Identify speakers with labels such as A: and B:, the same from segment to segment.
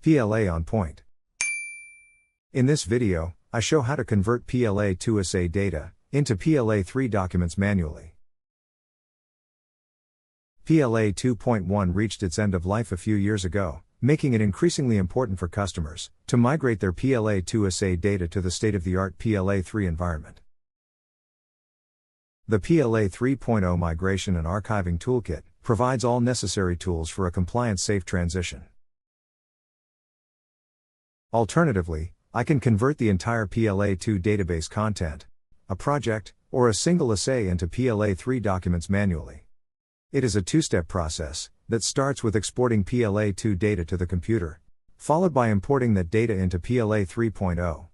A: PLA on point. In this video, I show how to convert PLA 2 assay data into PLA 3 documents manually. PLA 2.1 reached its end of life a few years ago, making it increasingly important for customers to migrate their PLA 2 assay data to the state-of-the-art PLA 3 environment. The PLA 3.0 Migration and Archiving Toolkit provides all necessary tools for a compliant safe transition. Alternatively, I can convert the entire PLA 2 database content, a project, or a single assay into PLA 3 documents manually. It is a two-step process that starts with exporting PLA 2 data to the computer, followed by importing that data into PLA 3.0.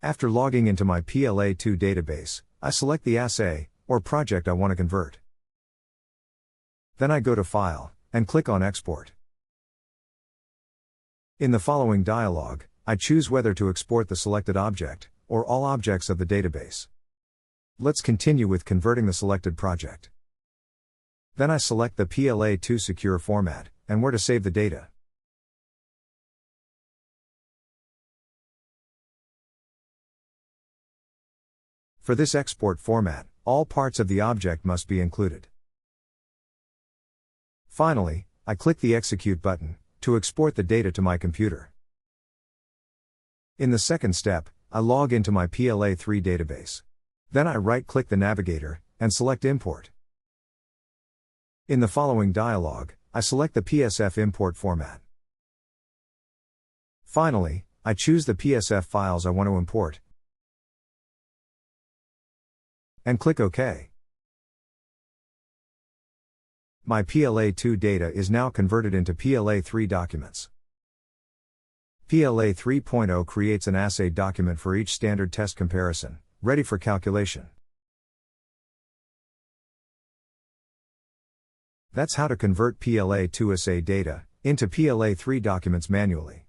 A: After logging into my PLA 2 database, I select the assay, or project I want to convert. Then I go to File, and click on Export. In the following dialog, I choose whether to export the selected object, or all objects of the database. Let's continue with converting the selected project. Then I select the PLA 2 secure format, and where to save the data. For this export format, all parts of the object must be included. Finally, I click the Execute button to export the data to my computer. In the second step, I log into my PLA 3 database. Then I right-click the navigator and select Import. In the following dialog, I select the PSF import format. Finally, I choose the PSF files I want to import and click OK. My PLA 2 data is now converted into PLA 3 documents. PLA 3.0 creates an assay document for each standard test comparison, ready for calculation. That's how to convert PLA 2 assay data into PLA 3 documents manually.